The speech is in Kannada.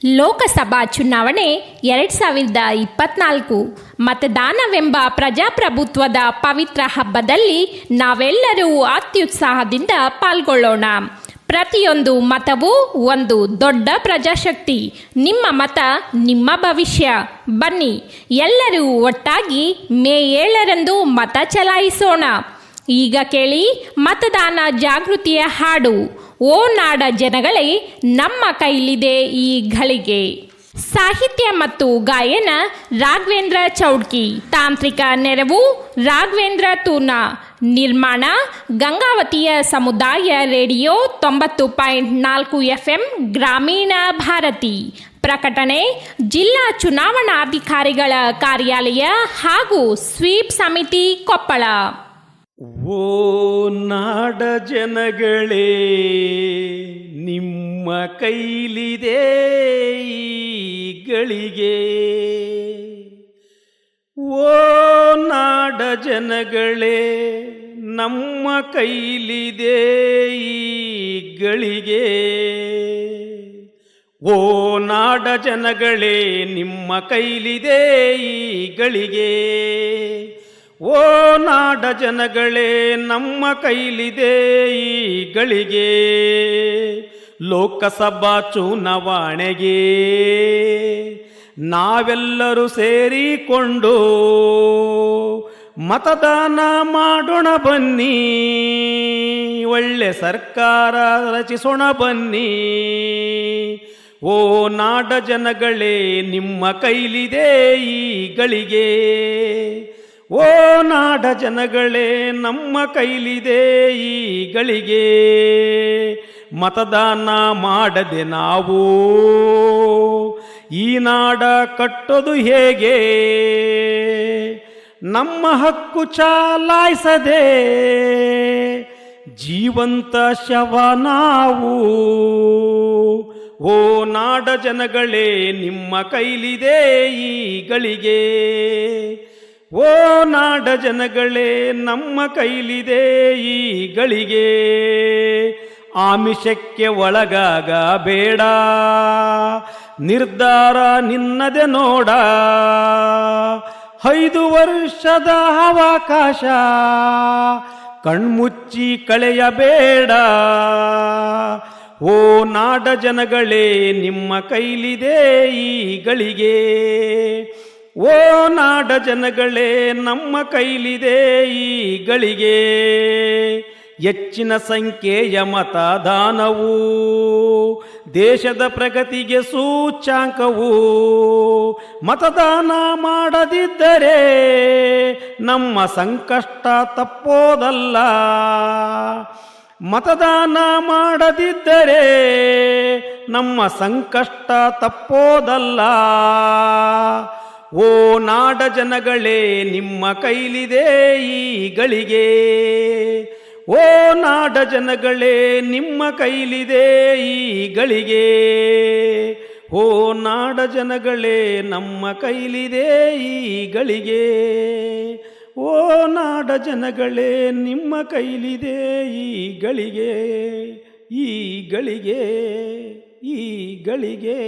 ಲೋಕಸಭಾ ಚುನಾವಣೆ 2024 ಮತದಾನವೆಂಬ ಪ್ರಜಾಪ್ರಭುತ್ವದ ಪವಿತ್ರ ಹಬ್ಬದಲ್ಲಿ ನಾವೆಲ್ಲರೂ ಅತ್ಯುತ್ಸಾಹದಿಂದ ಪಾಲ್ಗೊಳ್ಳೋಣ. ಪ್ರತಿಯೊಂದು ಮತವೂ ಒಂದು ದೊಡ್ಡ ಪ್ರಜಾಶಕ್ತಿ. ನಿಮ್ಮ ಮತ ನಿಮ್ಮ ಭವಿಷ್ಯ. ಬನ್ನಿ ಎಲ್ಲರೂ ಒಟ್ಟಾಗಿ ಮೇ 7ರಂದು ಮತ ಚಲಾಯಿಸೋಣ. ಈಗ ಕೇಳಿ ಮತದಾನ ಜಾಗೃತಿಯ ಹಾಡು. ಓ ನಾಡ ಜನಗಳೇ, ನಮ್ಮ ಕೈಲಿದೆ ಈ ಘಳಿಗೆ. ಸಾಹಿತ್ಯ ಮತ್ತು ಗಾಯನ ರಾಘವೇಂದ್ರ ಚೌಡ್ಕಿ. ತಾಂತ್ರಿಕ ನೆರವು ರಾಘವೇಂದ್ರ ತೂನಾ. ನಿರ್ಮಾಣ ಗಂಗಾವತಿಯ ಸಮುದಾಯ ರೇಡಿಯೋ 90.4 FM ಗ್ರಾಮೀಣ ಭಾರತಿ. ಪ್ರಕಟಣೆ ಜಿಲ್ಲಾ ಚುನಾವಣಾಧಿಕಾರಿಗಳ ಕಾರ್ಯಾಲಯ ಹಾಗೂ ಸ್ವೀಪ್ ಸಮಿತಿ, ಕೊಪ್ಪಳ. ಓ ನಾಡ ಜನಗಳೇ, ನಿಮ್ಮ ಕೈಲಿದೆ ಈ ಗಳಿಗೆ. ಓ ನಾಡ ಜನಗಳೇ, ನಮ್ಮ ಕೈಲಿದೆ ಈ ಗಳಿಗೆ. ಓ ನಾಡ ಜನಗಳೇ, ನಿಮ್ಮ ಕೈಲಿದೆ ಈ ಗಳಿಗೆ. ಓ ನಾಡ ಜನಗಳೇ, ನಮ್ಮ ಕೈಲಿದೆ ಈ ಗಳಿಗೆ. ಲೋಕಸಭಾ ಚುನಾವಣೆಗೆ ನಾವೆಲ್ಲರೂ ಸೇರಿಕೊಂಡು ಮತದಾನ ಮಾಡೋಣ ಬನ್ನಿ. ಒಳ್ಳೆ ಸರ್ಕಾರ ರಚಿಸೋಣ ಬನ್ನಿ. ಓ ನಾಡ ಜನಗಳೇ, ನಿಮ್ಮ ಕೈಲಿದೆ ಈ ಗಳಿಗೆ. ಓ ನಾಡ ಜನಗಳೇ, ನಮ್ಮ ಕೈಲಿದೆ ಈ ಗಳಿಗೆ. ಮತದಾನ ಮಾಡದೆ ನಾವು ಈ ನಾಡ ಕಟ್ಟೋದು ಹೇಗೆ? ನಮ್ಮ ಹಕ್ಕು ಚಲಾಯಿಸದೆ ಜೀವಂತ ಶವ ನಾವು. ಓ ನಾಡ ಜನಗಳೇ, ನಿಮ್ಮ ಕೈಲಿದೆ ಈ ಗಳಿಗೆ. ಓ ನಾಡ ಜನಗಳೇ, ನಮ್ಮ ಕೈಲಿದೆ ಈ ಗಳಿಗೆ. ಆಮಿಷಕ್ಕೆ ಒಳಗಾಗಬೇಡ, ನಿರ್ಧಾರ ನಿನ್ನದೆ ನೋಡ. 5 ವರ್ಷದ ಅವಕಾಶ ಕಣ್ಮುಚ್ಚಿ ಕಳೆಯಬೇಡ. ಓ ನಾಡ ಜನಗಳೇ, ನಿಮ್ಮ ಕೈಲಿದೆ ಈ ಗಳಿಗೆ. ಓ ನಾಡ ಜನಗಳೇ, ನಮ್ಮ ಕೈಲಿದೆ ಈ ಗಳಿಗೆ. ಹೆಚ್ಚಿನ ಸಂಖ್ಯೆಯ ಮತದಾನವು ದೇಶದ ಪ್ರಗತಿಗೆ ಸೂಚ್ಯಾಂಕವು. ಮತದಾನ ಮಾಡದಿದ್ದರೆ ನಮ್ಮ ಸಂಕಷ್ಟ ತಪ್ಪೋದಲ್ಲ. ಮತದಾನ ಮಾಡದಿದ್ದರೆ ನಮ್ಮ ಸಂಕಷ್ಟ ತಪ್ಪೋದಲ್ಲ. ಓ ನಾಡ ಜನಗಳೇ, ನಿಮ್ಮ ಕೈಲಿದೆ ಈ ಗಳಿಗೆ. ಓ ನಾಡ ಜನಗಳೇ, ನಿಮ್ಮ ಕೈಲಿದೆ ಈ ಗಳಿಗೆ. ಓ ನಾಡ ಜನಗಳೇ, ನಮ್ಮ ಕೈಲಿದೆ ಈ ಗಳಿಗೆ. ಓ ನಾಡ ಜನಗಳೇ, ನಿಮ್ಮ ಕೈಲಿದೆ ಈ ಗಳಿಗೆ. ಈ ಗಳಿಗೆ, ಈ ಗಳಿಗೆ.